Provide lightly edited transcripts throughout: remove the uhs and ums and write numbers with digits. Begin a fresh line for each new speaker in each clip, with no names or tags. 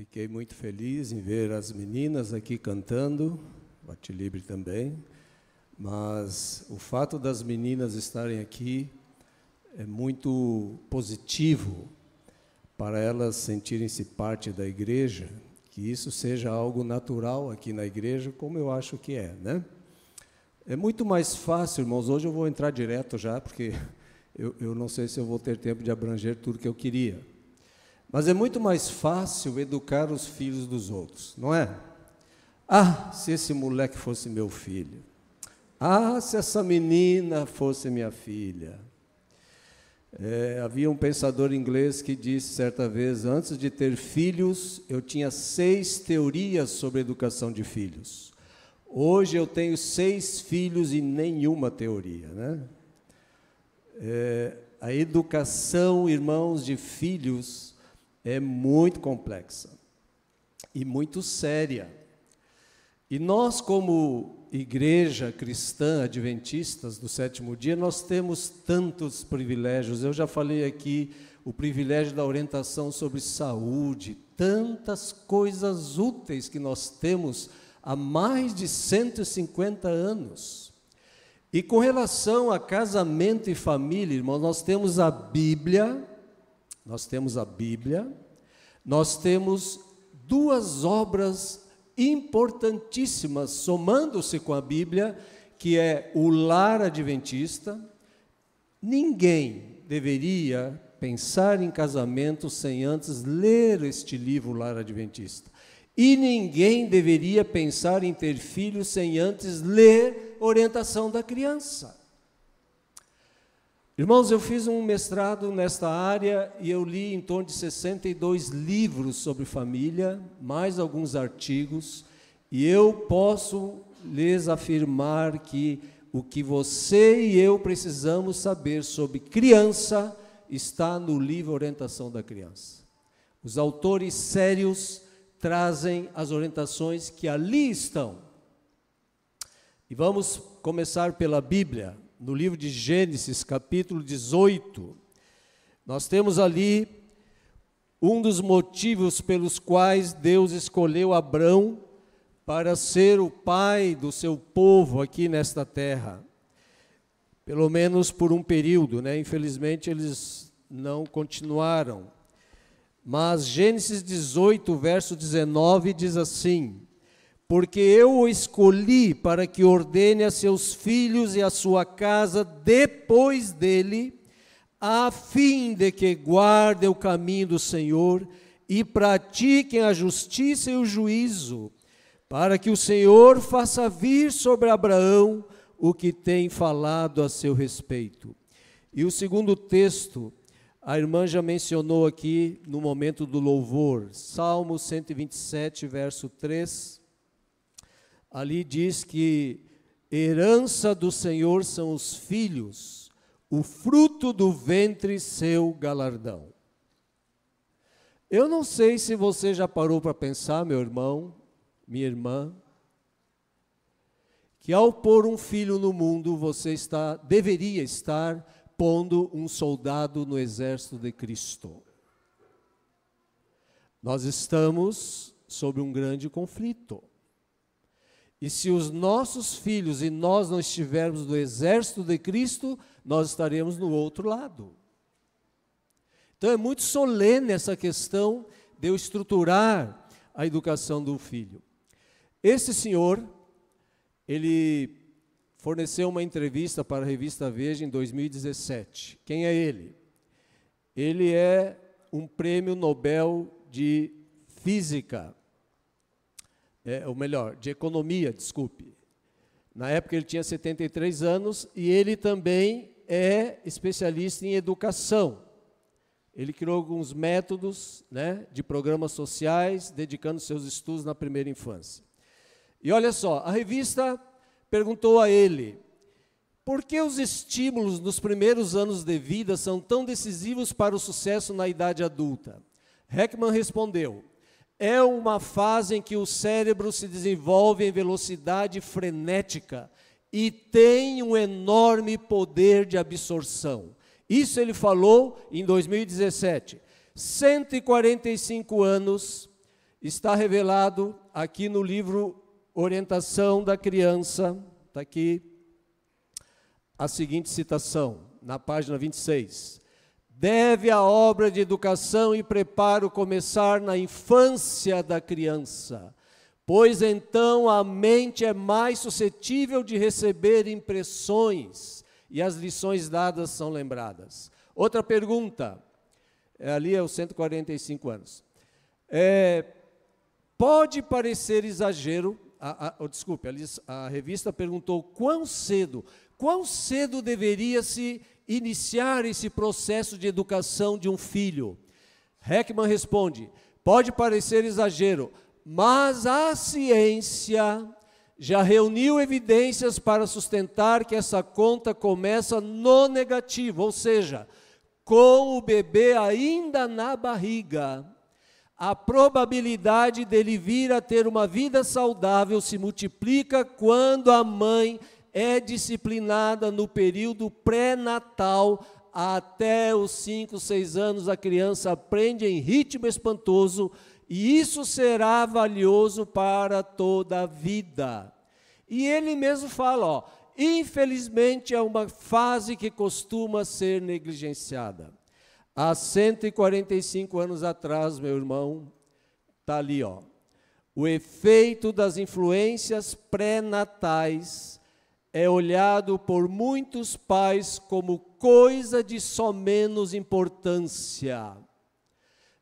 Fiquei muito feliz em ver as meninas aqui cantando, Batilibre também, mas o fato das meninas estarem aqui é muito positivo para elas sentirem-se parte da igreja, que isso seja algo natural aqui na igreja, como eu acho que é, né? É muito mais fácil, irmãos, hoje eu vou entrar direto já, porque eu não sei se eu vou ter tempo de abranger tudo que eu queria. Mas é muito mais fácil educar os filhos dos outros, não é? Ah, se esse moleque fosse meu filho. Ah, se essa menina fosse minha filha. Havia um pensador inglês que disse certa vez, antes de ter filhos, eu tinha 6 teorias sobre educação de filhos. Hoje eu tenho 6 filhos e nenhuma teoria, né? A educação, irmãos, de filhos é muito complexa e muito séria. E nós, como igreja cristã, adventistas do sétimo dia, nós temos tantos privilégios. Eu já falei aqui o privilégio da orientação sobre saúde, tantas coisas úteis que nós temos há mais de 150 anos. E com relação a casamento e família, irmãos, nós temos a Bíblia, nós temos 2 obras importantíssimas, somando-se com a Bíblia, que é o Lar Adventista. Ninguém deveria pensar em casamento sem antes ler este livro, Lar Adventista. E ninguém deveria pensar em ter filhos sem antes ler Orientação da Criança. Irmãos, eu fiz um mestrado nesta área e eu li em torno de 62 livros sobre família, mais alguns artigos, e eu posso lhes afirmar que o que você e eu precisamos saber sobre criança está no livro Orientação da Criança. Os autores sérios trazem as orientações que ali estão. E vamos começar pela Bíblia. No livro de Gênesis, capítulo 18, nós temos ali um dos motivos pelos quais Deus escolheu Abrão para ser o pai do seu povo aqui nesta terra. Pelo menos por um período, né? Infelizmente eles não continuaram. Mas Gênesis 18, verso 19, diz assim: porque eu o escolhi para que ordene a seus filhos e a sua casa depois dele, a fim de que guardem o caminho do Senhor e pratiquem a justiça e o juízo, para que o Senhor faça vir sobre Abraão o que tem falado a seu respeito. E o segundo texto, a irmã já mencionou aqui no momento do louvor, Salmo 127, verso 3, ali diz que herança do Senhor são os filhos, o fruto do ventre seu galardão. Eu não sei se você já parou para pensar, meu irmão, minha irmã, que ao pôr um filho no mundo, você deveria estar pondo um soldado no exército de Cristo. Nós estamos sob um grande conflito. E se os nossos filhos e nós não estivermos no exército de Cristo, nós estaremos no outro lado. Então é muito solene essa questão de eu estruturar a educação do filho. Esse senhor, ele forneceu uma entrevista para a revista Veja em 2017. Quem é ele? Ele é um prêmio Nobel de Física. De economia, desculpe. Na época ele tinha 73 anos e ele também é especialista em educação. Ele criou alguns métodos, né, de programas sociais, dedicando seus estudos na primeira infância. E olha só, a revista perguntou a ele, por que os estímulos nos primeiros anos de vida são tão decisivos para o sucesso na idade adulta? Heckman respondeu, é uma fase em que o cérebro se desenvolve em velocidade frenética e tem um enorme poder de absorção. Isso ele falou em 2017. 145 anos Está revelado aqui no livro Orientação da Criança, está aqui a seguinte citação, na página 26. Deve a obra de educação e preparo começar na infância da criança, pois então a mente é mais suscetível de receber impressões e as lições dadas são lembradas. Outra pergunta, ali é os 145 anos. Pode parecer exagero, desculpe, a revista perguntou quão cedo deveria-se iniciar esse processo de educação de um filho? Heckman responde, pode parecer exagero, mas a ciência já reuniu evidências para sustentar que essa conta começa no negativo, ou seja, com o bebê ainda na barriga. A probabilidade dele vir a ter uma vida saudável se multiplica quando a mãe é disciplinada no período pré-natal. Até os 5, 6 anos a criança aprende em ritmo espantoso e isso será valioso para toda a vida. E ele mesmo fala, infelizmente é uma fase que costuma ser negligenciada. Há 145 anos atrás, meu irmão, está ali, o efeito das influências pré-natais é olhado por muitos pais como coisa de só menos importância.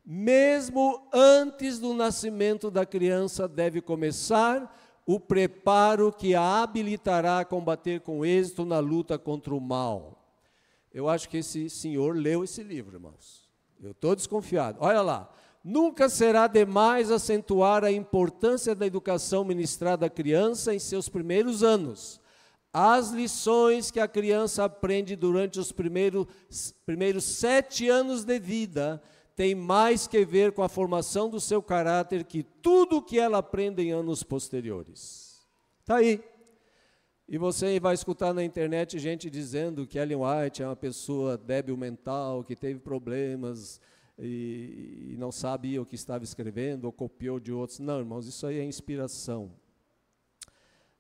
Mesmo antes do nascimento da criança deve começar o preparo que a habilitará a combater com êxito na luta contra o mal. Eu acho que esse senhor leu esse livro, irmãos. Eu estou desconfiado. Olha lá. Nunca será demais acentuar a importância da educação ministrada à criança em seus primeiros anos. As lições que a criança aprende durante os primeiros 7 anos de vida têm mais que ver com a formação do seu caráter que tudo o que ela aprende em anos posteriores. Está aí. E você vai escutar na internet gente dizendo que Ellen White é uma pessoa débil mental, que teve problemas e não sabia o que estava escrevendo, ou copiou de outros. Não, irmãos, isso aí é inspiração.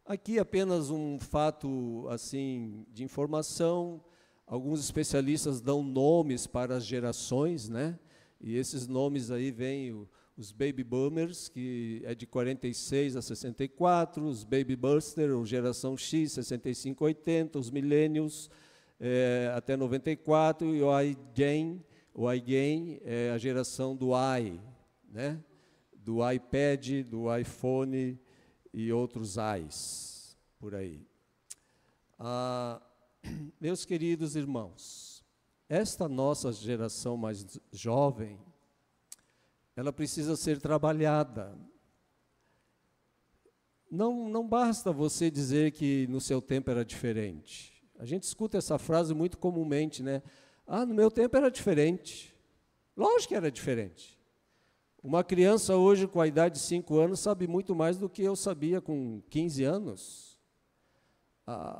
Aqui apenas um fato assim de informação. Alguns especialistas dão nomes para as gerações, né? E esses nomes aí vêm os Baby Boomers, que é de 46 a 64, os Baby Booster, ou geração X, 65 a 80, os Millennials, até 94, e o iGain é a geração do i, né? Do iPad, do iPhone e outros i's, por aí. Meus queridos irmãos, esta nossa geração mais jovem, ela precisa ser trabalhada. Não basta você dizer que no seu tempo era diferente. A gente escuta essa frase muito comumente, né? No meu tempo era diferente. Lógico que era diferente. Uma criança hoje, com a idade de 5 anos, sabe muito mais do que eu sabia com 15 anos.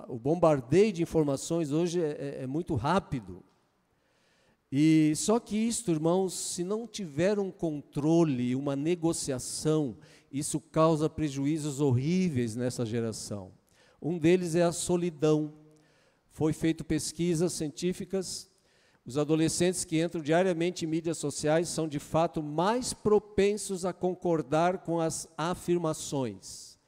O bombardeio de informações hoje é muito rápido. E só que isto, irmãos, se não tiver um controle, uma negociação, isso causa prejuízos horríveis nessa geração. Um deles é a solidão. Foi feito pesquisas científicas. Os adolescentes que entram diariamente em mídias sociais são, de fato, mais propensos a concordar com as afirmações.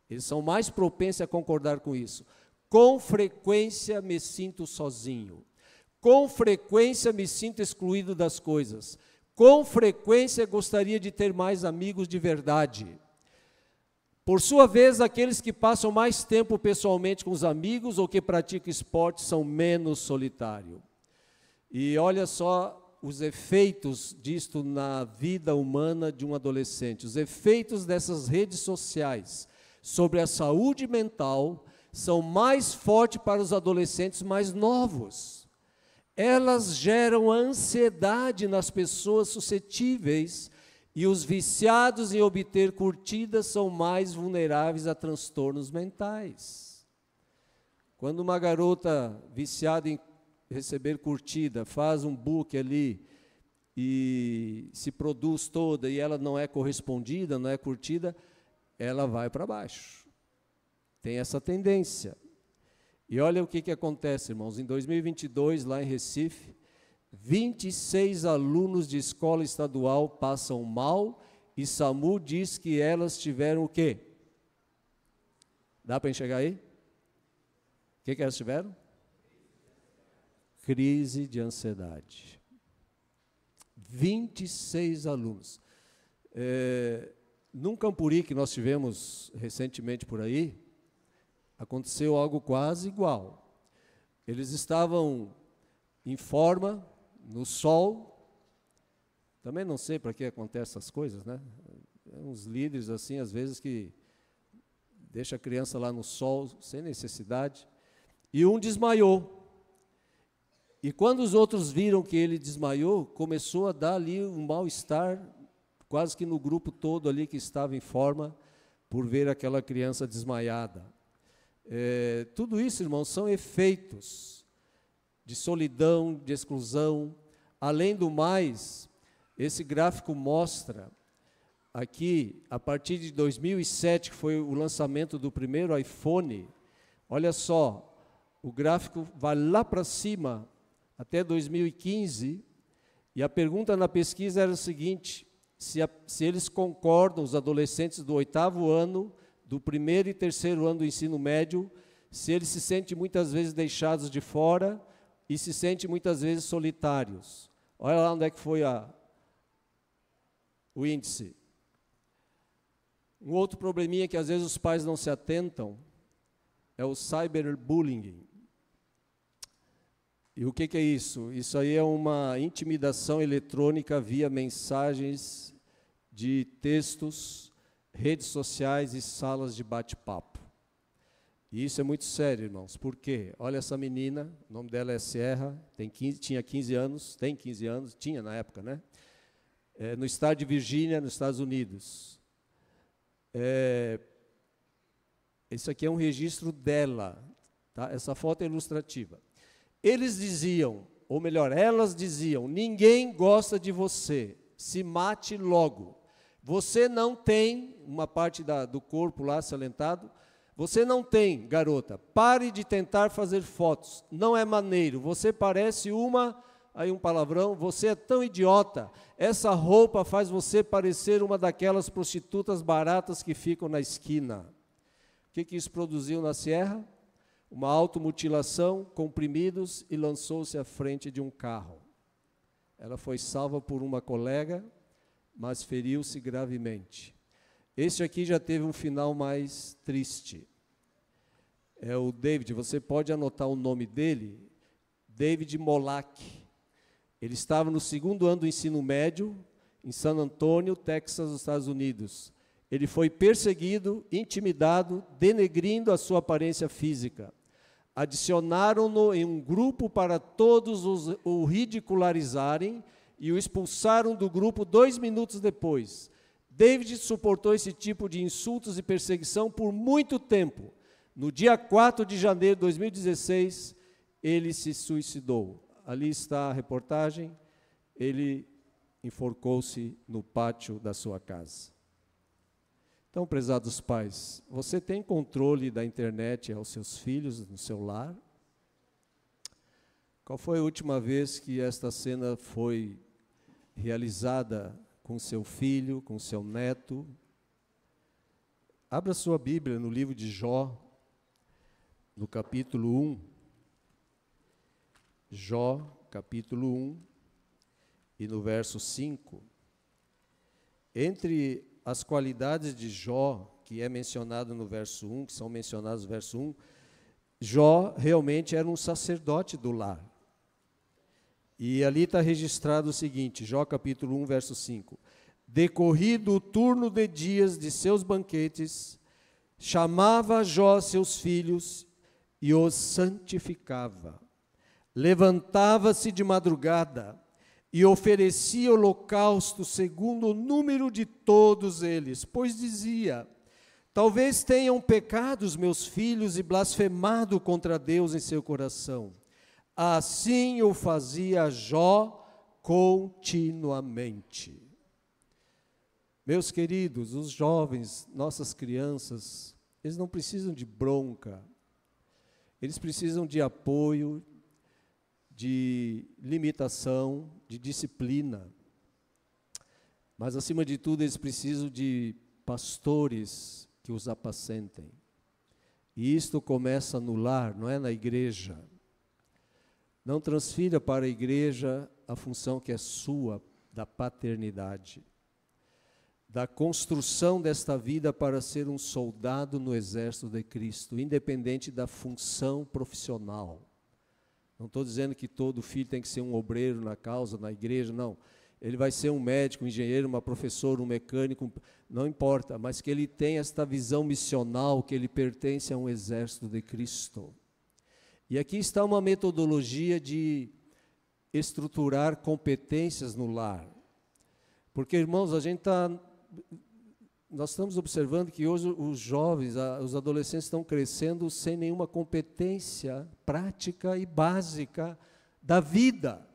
Eles são mais propensos a concordar com isso. Com frequência me sinto sozinho. Com frequência me sinto excluído das coisas. Com frequência gostaria de ter mais amigos de verdade. Por sua vez, aqueles que passam mais tempo pessoalmente com os amigos ou que praticam esporte são menos solitários. E olha só os efeitos disto na vida humana de um adolescente. Os efeitos dessas redes sociais sobre a saúde mental são mais fortes para os adolescentes mais novos. Elas geram ansiedade nas pessoas suscetíveis e os viciados em obter curtidas são mais vulneráveis a transtornos mentais. Quando uma garota viciada em receber curtida faz um book ali e se produz toda e ela não é correspondida, não é curtida, ela vai para baixo. Tem essa tendência. E olha o que acontece, irmãos. Em 2022, lá em Recife, 26 alunos de escola estadual passam mal e SAMU diz que elas tiveram o quê? Dá para enxergar aí? O que elas tiveram? Crise de ansiedade. 26 alunos. Num Campuri que nós tivemos recentemente por aí, aconteceu algo quase igual. Eles estavam em forma, no sol. Também não sei para que acontecem essas coisas, né? Uns líderes assim, às vezes, que deixa a criança lá no sol, sem necessidade. E um desmaiou. E quando os outros viram que ele desmaiou, começou a dar ali um mal-estar, quase que no grupo todo ali que estava em forma, por ver aquela criança desmaiada. Tudo isso, irmãos, são efeitos de solidão, de exclusão. Além do mais, esse gráfico mostra aqui, a partir de 2007, que foi o lançamento do primeiro iPhone, olha só, o gráfico vai lá para cima, até 2015, e a pergunta na pesquisa era o seguinte: se eles concordam, os adolescentes do 8º ano, do 1º e 3º ano do ensino médio, se eles se sentem muitas vezes deixados de fora e se sentem muitas vezes solitários. Olha lá onde é que foi o índice. Um outro probleminha que às vezes os pais não se atentam é o cyberbullying. E o que é isso? Isso aí é uma intimidação eletrônica via mensagens de textos, redes sociais e salas de bate-papo. E isso é muito sério, irmãos. Por quê? Olha essa menina, o nome dela é Sierra, tinha 15 anos, tem 15 anos, tinha na época, né? No estado de Virgínia, nos Estados Unidos. Esse aqui é um registro dela, tá? Essa foto é ilustrativa. Eles diziam, ou melhor, elas diziam: ninguém gosta de você, se mate logo. Você não tem, uma parte do corpo lá salientado, você não tem, garota, pare de tentar fazer fotos, não é maneiro, você parece aí um palavrão, você é tão idiota, essa roupa faz você parecer uma daquelas prostitutas baratas que ficam na esquina. O que isso produziu na Sierra? Uma automutilação, comprimidos, e lançou-se à frente de um carro. Ela foi salva por uma colega, mas feriu-se gravemente. Este aqui já teve um final mais triste. É o David, você pode anotar o nome dele, David Molac. Ele estava no 2º ano do ensino médio, em San Antonio, Texas, nos Estados Unidos. Ele foi perseguido, intimidado, denegrindo a sua aparência física. Adicionaram-no em um grupo para todos o ridicularizarem e o expulsaram do grupo 2 minutos depois. David suportou esse tipo de insultos e perseguição por muito tempo. No dia 4 de janeiro de 2016, ele se suicidou. Ali está a reportagem. Ele enforcou-se no pátio da sua casa. Então, prezados pais, você tem controle da internet aos seus filhos, no seu lar? Qual foi a última vez que esta cena foi realizada com seu filho, com seu neto? Abra sua Bíblia no livro de Jó, no capítulo 1. Jó, capítulo 1, e no verso 5. Entre as qualidades de Jó, que é mencionado no verso 1, que são mencionadas no verso 1, Jó realmente era um sacerdote do lar. E ali está registrado o seguinte, Jó capítulo 1, verso 5. Decorrido o turno de dias de seus banquetes, chamava Jó seus filhos e os santificava. Levantava-se de madrugada e oferecia holocausto segundo o número de todos eles, pois dizia: talvez tenham pecado os meus filhos e blasfemado contra Deus em seu coração. Assim o fazia Jó continuamente. Meus queridos, os jovens, nossas crianças, eles não precisam de bronca, eles precisam de apoio, de limitação, de disciplina. Mas, acima de tudo, eles precisam de pastores que os apacentem. E isto começa no lar, não é na igreja. Não transfira para a igreja a função que é sua, da paternidade, da construção desta vida para ser um soldado no exército de Cristo, independente da função profissional. Não estou dizendo que todo filho tem que ser um obreiro na causa, na igreja, não. Ele vai ser um médico, um engenheiro, uma professora, um mecânico, não importa, mas que ele tenha esta visão missional, que ele pertence a um exército de Cristo. E aqui está uma metodologia de estruturar competências no lar. Porque, irmãos, nós estamos observando que hoje os jovens, os adolescentes estão crescendo sem nenhuma competência prática e básica da vida.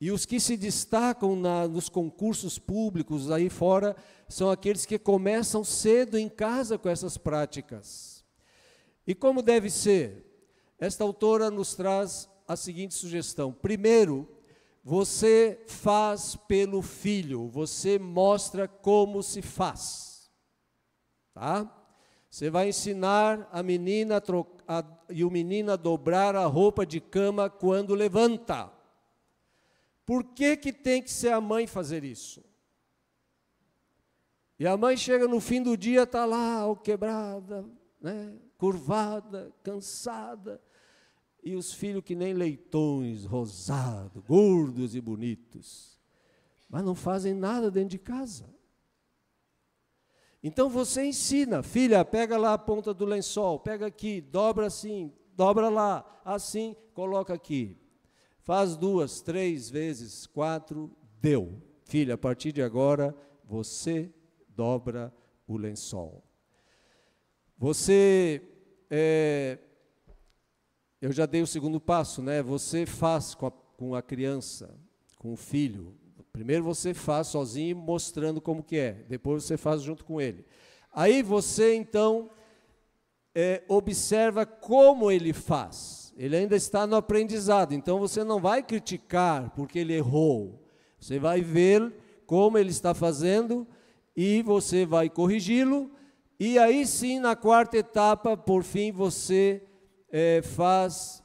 E os que se destacam nos concursos públicos aí fora são aqueles que começam cedo em casa com essas práticas. E como deve ser? Esta autora nos traz a seguinte sugestão. Primeiro, você faz pelo filho, você mostra como se faz. Tá? Você vai ensinar a menina e o menino a dobrar a roupa de cama quando levanta. Por que tem que ser a mãe fazer isso? E a mãe chega no fim do dia, está lá, quebrada, né, curvada, cansada, e os filhos que nem leitões, rosados, gordos e bonitos, mas não fazem nada dentro de casa. Então você ensina, filha, pega lá a ponta do lençol, pega aqui, dobra assim, dobra lá, assim, coloca aqui. Faz 2, 3 vezes, 4, deu. Filha, a partir de agora, você dobra o lençol. Você, eu já dei o segundo passo, né? Você faz com a criança, com o filho. Primeiro você faz sozinho, mostrando como que é. Depois você faz junto com ele. Aí você, então, observa como ele faz. Ele ainda está no aprendizado, então você não vai criticar porque ele errou. Você vai ver como ele está fazendo e você vai corrigi-lo. E aí sim, na quarta etapa, por fim, você faz,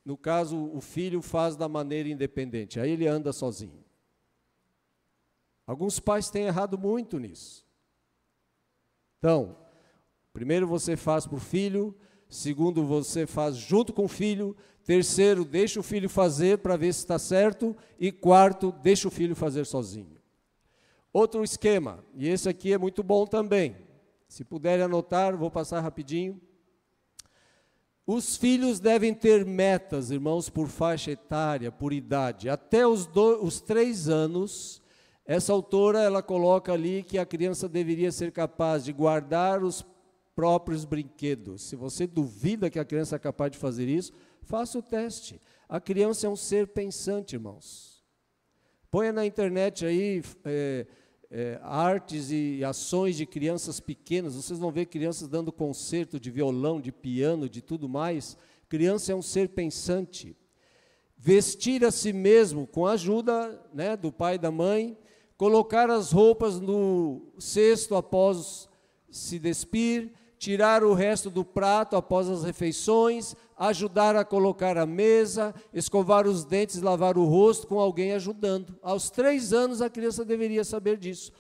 no caso, o filho faz da maneira independente. Aí ele anda sozinho. Alguns pais têm errado muito nisso. Então, primeiro você faz para o filho, segundo, você faz junto com o filho, terceiro, deixa o filho fazer para ver se está certo, e quarto, deixa o filho fazer sozinho. Outro esquema, e esse aqui é muito bom também, se puderem anotar, vou passar rapidinho. Os filhos devem ter metas, irmãos, por faixa etária, por idade. Até os 3 anos, essa autora, ela coloca ali que a criança deveria ser capaz de guardar os próprios brinquedos. Se você duvida que a criança é capaz de fazer isso, faça o teste. A criança é um ser pensante, irmãos. Ponha na internet aí artes e ações de crianças pequenas, vocês vão ver crianças dando concerto de violão, de piano, de tudo mais. Criança é um ser pensante. Vestir a si mesmo com a ajuda, né, do pai e da mãe, colocar as roupas no cesto após se despir, tirar o resto do prato após as refeições, ajudar a colocar a mesa, escovar os dentes, lavar o rosto com alguém ajudando. Aos 3 anos a criança deveria saber disso.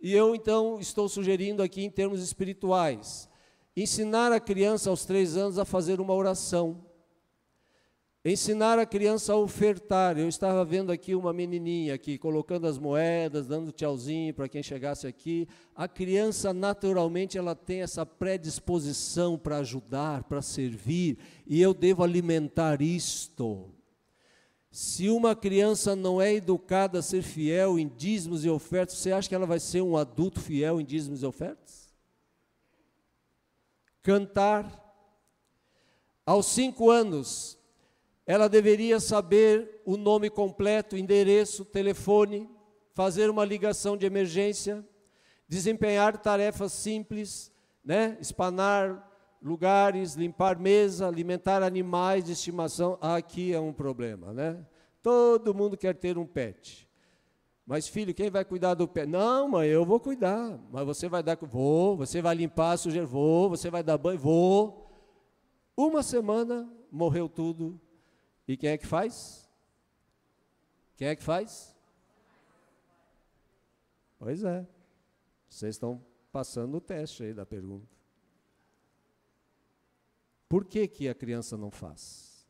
E eu então estou sugerindo aqui em termos espirituais, ensinar a criança aos 3 anos a fazer uma oração. Ensinar a criança a ofertar. Eu estava vendo aqui uma menininha aqui, colocando as moedas, dando tchauzinho para quem chegasse aqui. A criança, naturalmente, ela tem essa predisposição para ajudar, para servir, e eu devo alimentar isto. Se uma criança não é educada a ser fiel em dízimos e ofertas, você acha que ela vai ser um adulto fiel em dízimos e ofertas? Cantar. Aos 5 anos... ela deveria saber o nome completo, endereço, telefone, fazer uma ligação de emergência, desempenhar tarefas simples, né? Espanar lugares, limpar mesa, alimentar animais de estimação. Aqui é um problema, né? Todo mundo quer ter um pet. Mas, filho, quem vai cuidar do pet? Não, mãe, eu vou cuidar. Mas você vai dar... Vou. Você vai limpar a sujeira? Vou. Você vai dar banho? Vou. Uma semana, morreu tudo. E quem é que faz? Quem é que faz? Pois é. Vocês estão passando o teste aí da pergunta. Por que que a criança não faz?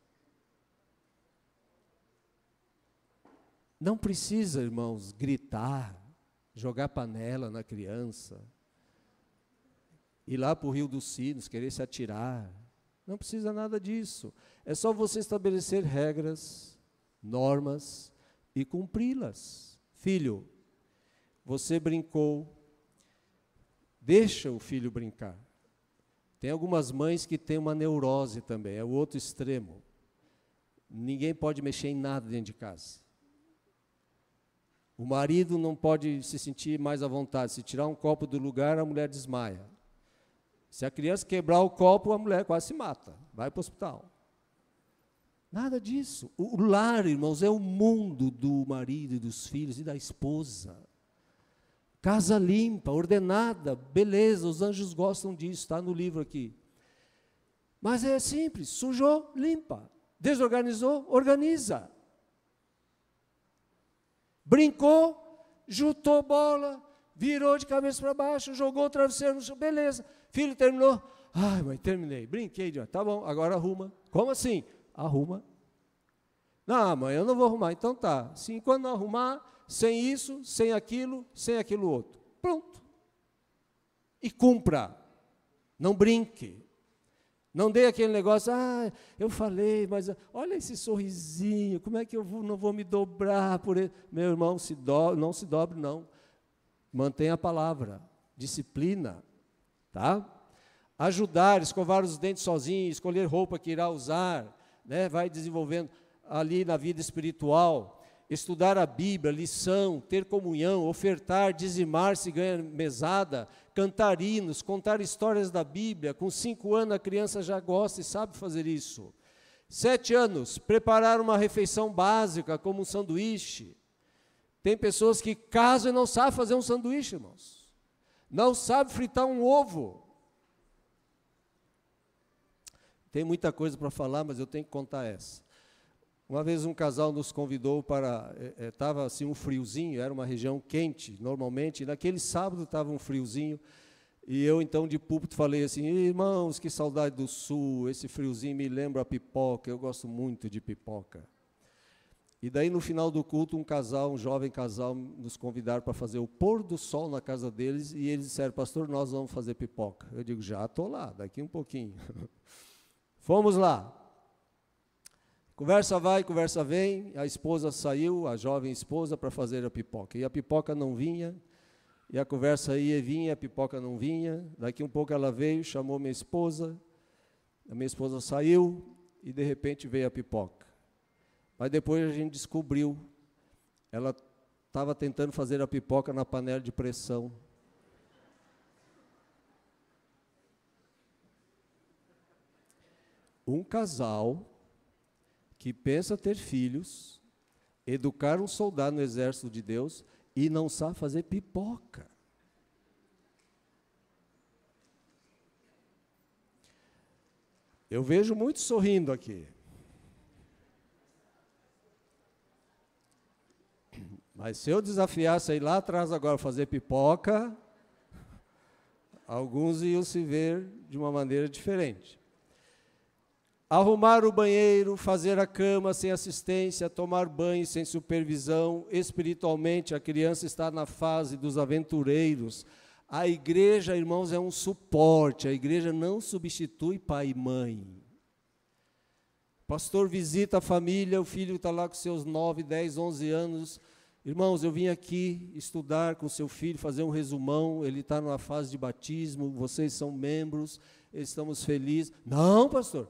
Não precisa, irmãos, gritar, jogar panela na criança, ir lá para o Rio dos Sinos, querer se atirar. Não precisa nada disso. É só você estabelecer regras, normas e cumpri-las. Filho, você brincou, deixa o filho brincar. Tem algumas mães que têm uma neurose também, é o outro extremo. Ninguém pode mexer em nada dentro de casa. O marido não pode se sentir mais à vontade. Se tirar um copo do lugar, a mulher desmaia. Se a criança quebrar o copo, a mulher quase se mata. Vai para o hospital. Nada disso. O lar, irmãos, é o mundo do marido e dos filhos e da esposa. Casa limpa, ordenada, beleza, os anjos gostam disso, está no livro aqui. Mas é simples, sujou, limpa. Desorganizou, organiza. Brincou, juntou bola, virou de cabeça para baixo, jogou o travesseiro no chão, beleza. Filho, terminou? Ai, mãe, terminei, brinquei, tá bom, agora arruma. Como assim? Arruma. Não, mãe, eu não vou arrumar, então tá. Sim, quando não arrumar, sem isso, sem aquilo outro. Pronto. E cumpra. Não brinque. Não dê aquele negócio, eu falei, mas olha esse sorrisinho, como é que eu não vou me dobrar por ele? Meu irmão, não se dobre, não. Mantenha a palavra, disciplina, tá? Ajudar, escovar os dentes sozinho, escolher roupa que irá usar, né? Vai desenvolvendo ali na vida espiritual, estudar a Bíblia, lição, ter comunhão, ofertar, dizimar se ganha mesada, cantar hinos, contar histórias da Bíblia. Com 5 anos a criança já gosta e sabe fazer isso. 7 anos, preparar uma refeição básica, como um sanduíche. Tem pessoas que casam e não sabem fazer um sanduíche, irmãos. Não sabem fritar um ovo. Tem muita coisa para falar, mas eu tenho que contar essa. Uma vez um casal nos convidou para, estava assim um friozinho, era uma região quente, normalmente, e naquele sábado estava um friozinho, e eu então de púlpito falei assim, irmãos, que saudade do sul, esse friozinho me lembra a pipoca, eu gosto muito de pipoca. E daí no final do culto, um jovem casal, nos convidaram para fazer o pôr do sol na casa deles, e eles disseram, pastor, nós vamos fazer pipoca. Eu digo, já estou lá, daqui um pouquinho. Fomos lá. Conversa vai, conversa vem, a esposa saiu, a jovem esposa, para fazer a pipoca. E a pipoca não vinha, e a conversa ia e vinha, a pipoca não vinha. Daqui um pouco ela veio, chamou minha esposa, a minha esposa saiu, e de repente veio a pipoca. Mas depois a gente descobriu, ela estava tentando fazer a pipoca na panela de pressão. Um casal que pensa ter filhos, educar um soldado no exército de Deus e não sabe fazer pipoca. Eu vejo muitos sorrindo aqui. Mas se eu desafiasse a ir lá atrás agora fazer pipoca, alguns iam se ver de uma maneira diferente. Arrumar o banheiro, fazer a cama sem assistência, tomar banho sem supervisão. Espiritualmente, a criança está na fase dos aventureiros. A igreja, irmãos, é um suporte. A igreja não substitui pai e mãe. O pastor visita a família, o filho está lá com seus 9, 10, 11 anos. Irmãos, eu vim aqui estudar com seu filho, fazer um resumão. Ele está numa fase de batismo, vocês são membros, estamos felizes. Não, pastor.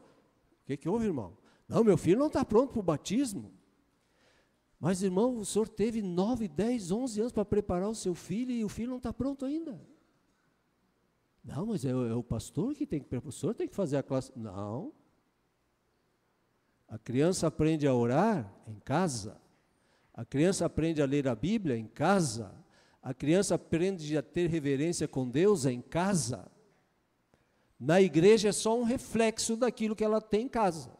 O que houve, irmão? Não, meu filho não está pronto para o batismo. Mas, irmão, o senhor teve 9, 10, 11 anos para preparar o seu filho e o filho não está pronto ainda. Não, mas é o pastor que tem que preparar, o senhor tem que fazer a classe. Não. A criança aprende a orar em casa. A criança aprende a ler a Bíblia em casa. A criança aprende a ter reverência com Deus em casa. Na igreja é só um reflexo daquilo que ela tem em casa.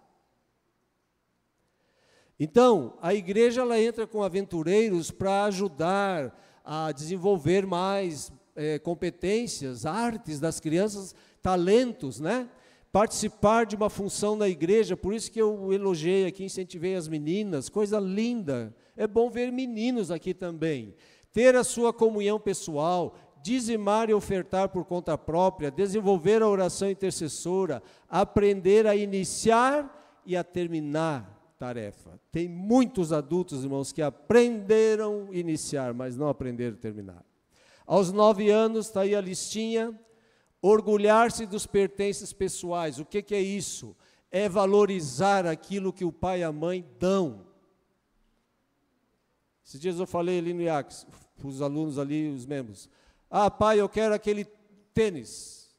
Então, a igreja ela entra com aventureiros para ajudar a desenvolver mais competências, artes das crianças, talentos, né? Participar de uma função na igreja, por isso que eu elogiei aqui, incentivei as meninas, coisa linda. É bom ver meninos aqui também. Ter a sua comunhão pessoal, dizimar e ofertar por conta própria, desenvolver a oração intercessora, aprender a iniciar e a terminar tarefa. Tem muitos adultos, irmãos, que aprenderam a iniciar, mas não aprenderam a terminar. Aos 9 anos, está aí a listinha, orgulhar-se dos pertences pessoais. O que é isso? É valorizar aquilo que o pai e a mãe dão. Esses dias eu falei ali no IACS, para os alunos ali, os membros. Ah, pai, eu quero aquele tênis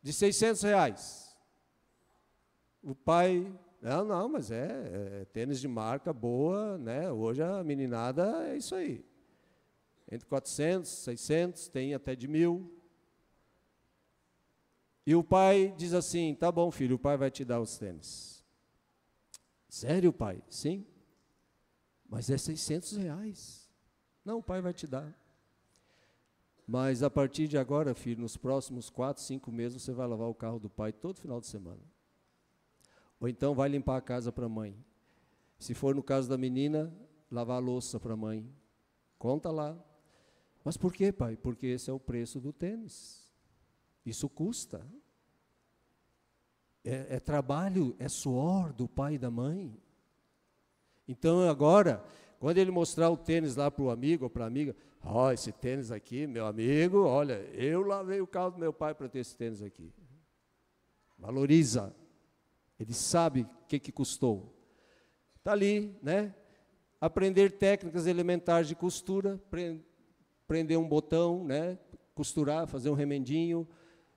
de R$600. O pai... Não, mas é tênis de marca boa, né? Hoje a meninada é isso aí. Entre 400, 600, tem até de 1.000. E o pai diz assim, tá bom, filho, o pai vai te dar os tênis. Sério, pai? Sim. Mas é R$600. Não, o pai vai te dar. Mas a partir de agora, filho, nos próximos 4, 5 meses, você vai lavar o carro do pai todo final de semana. Ou então vai limpar a casa para a mãe. Se for no caso da menina, lavar a louça para a mãe. Conta lá. Mas por quê, pai? Porque esse é o preço do tênis. Isso custa. É trabalho, é suor do pai e da mãe. Então agora, quando ele mostrar o tênis lá para o amigo ou para a amiga, esse tênis aqui, meu amigo, olha, eu lavei o carro do meu pai para ter esse tênis aqui. Valoriza. Ele sabe o que custou. Está ali, né? Aprender técnicas elementares de costura, prender um botão, né? Costurar, fazer um remendinho.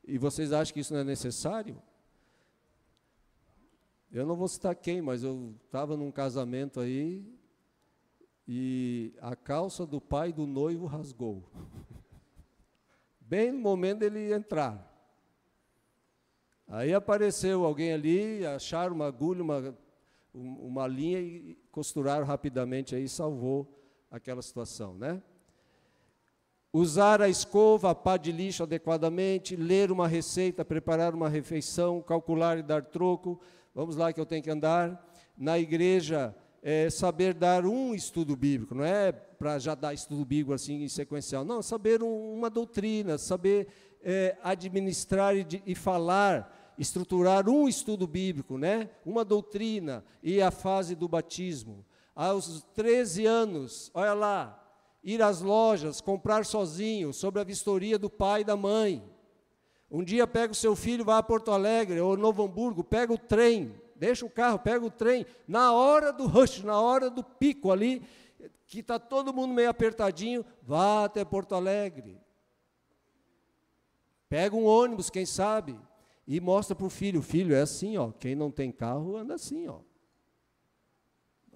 E vocês acham que isso não é necessário? Eu não vou citar quem, mas eu estava num casamento aí e a calça do pai do noivo rasgou. Bem no momento dele entrar. Aí apareceu alguém ali, acharam uma agulha, uma linha e costuraram rapidamente aí, salvou aquela situação, né? Usar a escova, a pá de lixo adequadamente, ler uma receita, preparar uma refeição, calcular e dar troco. Vamos lá que eu tenho que andar. Na igreja, saber dar um estudo bíblico, não é para já dar estudo bíblico assim em sequencial, não, saber uma doutrina, saber administrar e falar, estruturar um estudo bíblico, né? Uma doutrina e a fase do batismo. Aos 13 anos, olha lá, ir às lojas, comprar sozinho, sobre a vistoria do pai e da mãe. Um dia pega o seu filho, vai a Porto Alegre ou Novo Hamburgo, pega o trem, deixa o carro, pega o trem, na hora do rush, na hora do pico ali, que está todo mundo meio apertadinho, vá até Porto Alegre. Pega um ônibus, quem sabe, e mostra para o filho, é assim, ó, quem não tem carro anda assim, ó.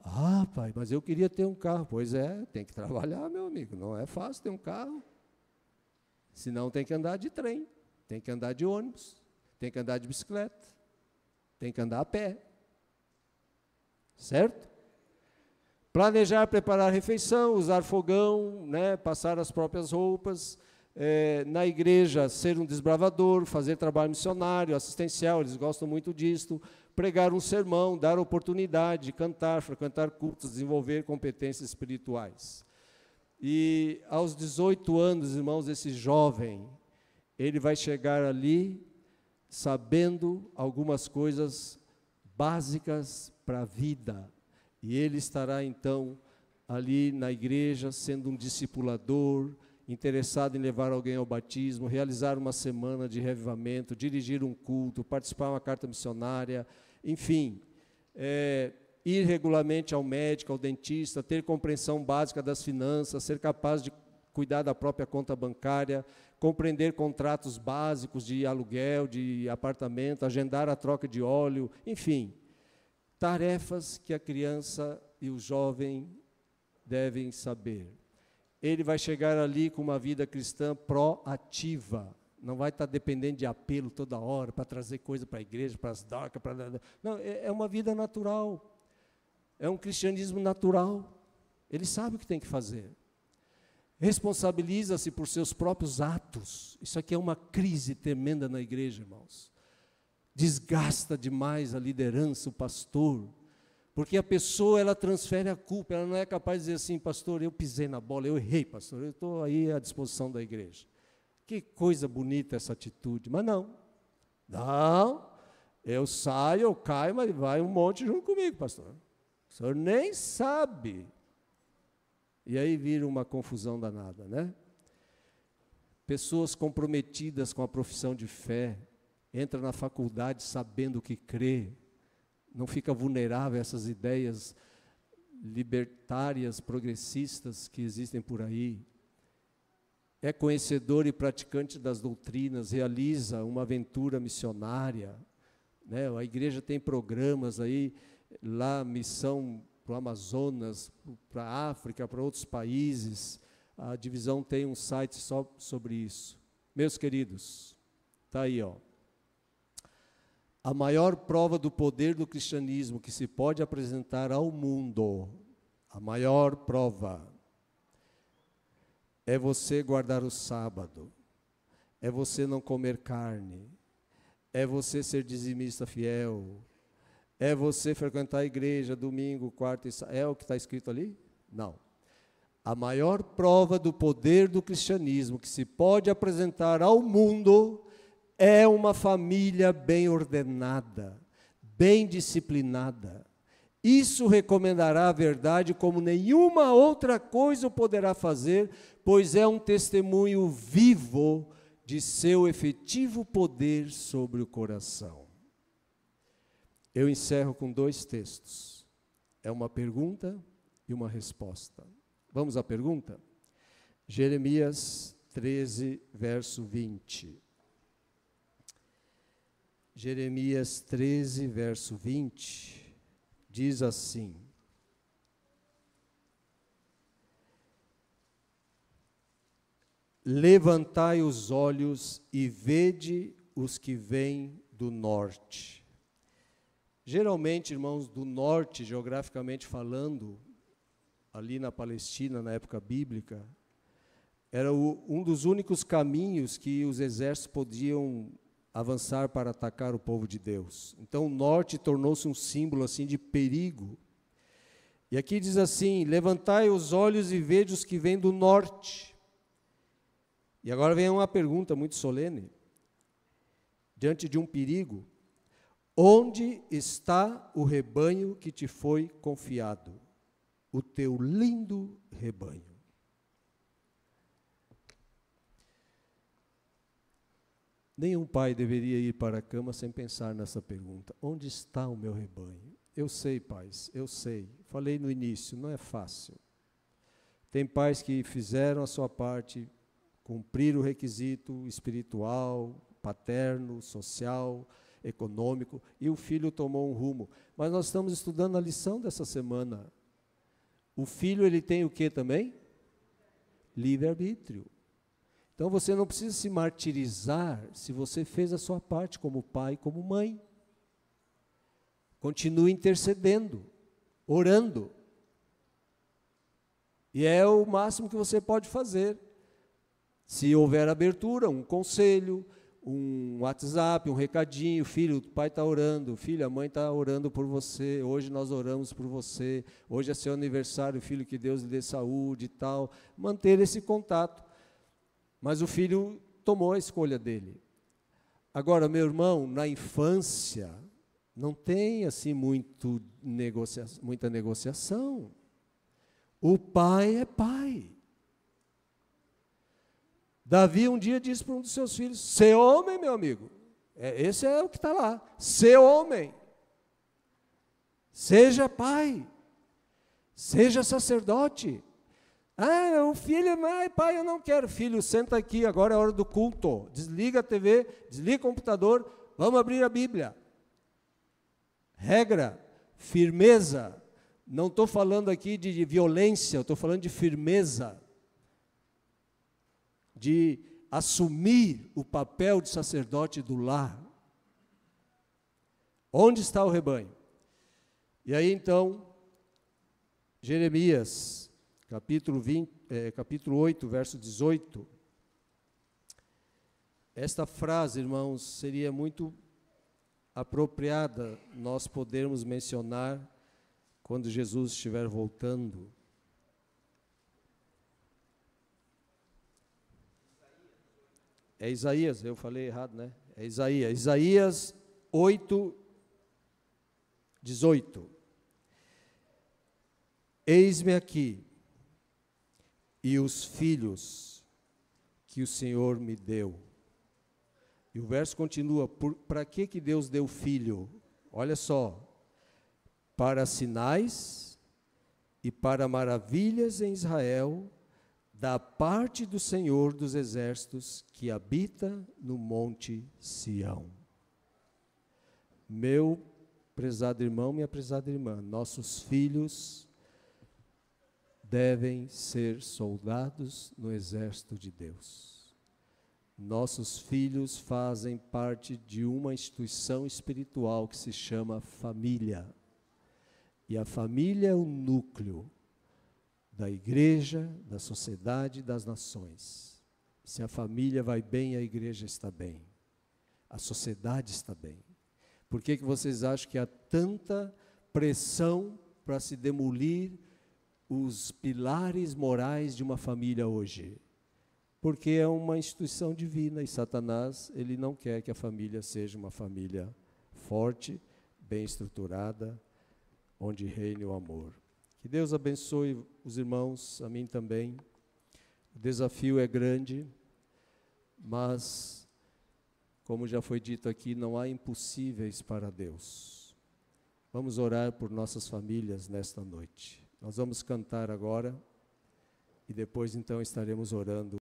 Ah, pai, mas eu queria ter um carro. Pois é, tem que trabalhar, meu amigo, não é fácil ter um carro. Senão tem que andar de trem, tem que andar de ônibus, tem que andar de bicicleta, tem que andar a pé. Certo? Planejar, preparar a refeição, usar fogão, né, passar as próprias roupas. Na igreja, ser um desbravador, fazer trabalho missionário, assistencial, eles gostam muito disso, pregar um sermão, dar oportunidade, cantar, frequentar cultos, desenvolver competências espirituais. E aos 18 anos, irmãos, esse jovem, ele vai chegar ali sabendo algumas coisas básicas para a vida, e ele estará então ali na igreja sendo um discipulador, interessado em levar alguém ao batismo, realizar uma semana de reavivamento, dirigir um culto, participar de uma carta missionária, enfim, ir regularmente ao médico, ao dentista, ter compreensão básica das finanças, ser capaz de cuidar da própria conta bancária, compreender contratos básicos de aluguel, de apartamento, agendar a troca de óleo, enfim, tarefas que a criança e o jovem devem saber. Ele vai chegar ali com uma vida cristã proativa, não vai estar dependendo de apelo toda hora para trazer coisa para a igreja, para as docas, não, é uma vida natural, é um cristianismo natural, ele sabe o que tem que fazer. Responsabiliza-se por seus próprios atos. Isso aqui é uma crise tremenda na igreja, irmãos. Desgasta demais a liderança, o pastor, porque a pessoa, ela transfere a culpa, ela não é capaz de dizer assim, pastor, eu pisei na bola, eu errei, pastor, eu estou aí à disposição da igreja. Que coisa bonita essa atitude, mas não, eu saio, eu caio, mas vai um monte junto comigo, pastor. O senhor nem sabe. E aí vira uma confusão danada, né? Pessoas comprometidas com a profissão de fé, entra na faculdade sabendo o que crê, não fica vulnerável a essas ideias libertárias, progressistas que existem por aí. É conhecedor e praticante das doutrinas, realiza uma aventura missionária, né? A igreja tem programas aí, lá, missão para o Amazonas, para a África, para outros países. A divisão tem um site só sobre isso. Meus queridos, está aí, ó. A maior prova do poder do cristianismo que se pode apresentar ao mundo, a maior prova, é você guardar o sábado, é você não comer carne, é você ser dizimista fiel, é você frequentar a igreja domingo, quarta e sábado. É o que está escrito ali? Não. A maior prova do poder do cristianismo que se pode apresentar ao mundo é uma família bem ordenada, bem disciplinada. Isso recomendará a verdade como nenhuma outra coisa o poderá fazer, pois é um testemunho vivo de seu efetivo poder sobre o coração. Eu encerro com 2 textos. É uma pergunta e uma resposta. Vamos à pergunta? Jeremias 13, verso 20. Jeremias 13, verso 20, diz assim: levantai os olhos e vede os que vêm do norte. Geralmente, irmãos, do norte, geograficamente falando, ali na Palestina, na época bíblica, era um dos únicos caminhos que os exércitos podiam avançar para atacar o povo de Deus. Então, o norte tornou-se um símbolo assim de perigo. E aqui diz assim: levantai os olhos e vede os que vêm do norte. E agora vem uma pergunta muito solene. Diante de um perigo, onde está o rebanho que te foi confiado? O teu lindo rebanho. Nenhum pai deveria ir para a cama sem pensar nessa pergunta. Onde está o meu rebanho? Eu sei, pais, eu sei. Falei no início, não é fácil. Tem pais que fizeram a sua parte, cumpriram o requisito espiritual, paterno, social, econômico, e o filho tomou um rumo. Mas nós estamos estudando a lição dessa semana. O filho, ele tem o que também? Livre-arbítrio. Então você não precisa se martirizar se você fez a sua parte como pai, como mãe. Continue intercedendo, orando. E é o máximo que você pode fazer. Se houver abertura, um conselho, um WhatsApp, um recadinho: filho, o pai está orando, filho, a mãe está orando por você, hoje nós oramos por você, hoje é seu aniversário, filho, que Deus lhe dê saúde e tal. Manter esse contato. Mas o filho tomou a escolha dele. Agora, meu irmão, na infância, não tem assim muita negociação. O pai é pai. Davi um dia disse para um dos seus filhos: ser homem, meu amigo. Esse é o que está lá. Ser homem. Seja pai, seja sacerdote. Ah, o filho, pai, eu não quero. Filho, senta aqui, agora é a hora do culto. Desliga a TV, desliga o computador, vamos abrir a Bíblia. Regra, firmeza. Não estou falando aqui de violência, eu estou falando de firmeza. De assumir o papel de sacerdote do lar. Onde está o rebanho? E aí então, Jeremias, capítulo 8, verso 18. Esta frase, irmãos, seria muito apropriada nós podermos mencionar quando Jesus estiver voltando. É Isaías, eu falei errado, né? É Isaías. Isaías 8, 18. Eis-me aqui, e os filhos que o Senhor me deu. E o verso continua, para que Deus deu filho? Olha só, para sinais e para maravilhas em Israel, da parte do Senhor dos exércitos, que habita no monte Sião. Meu prezado irmão, minha prezada irmã, nossos filhos devem ser soldados no exército de Deus. Nossos filhos fazem parte de uma instituição espiritual que se chama família. E a família é o núcleo da igreja, da sociedade, das nações. Se a família vai bem, a igreja está bem. A sociedade está bem. Por que vocês acham que há tanta pressão para se demolir os pilares morais de uma família hoje? Porque é uma instituição divina e Satanás, ele não quer que a família seja uma família forte, bem estruturada, onde reine o amor. Que Deus abençoe os irmãos, a mim também. O desafio é grande, mas, como já foi dito aqui, não há impossíveis para Deus. Vamos orar por nossas famílias nesta noite. Nós vamos cantar agora e depois então estaremos orando.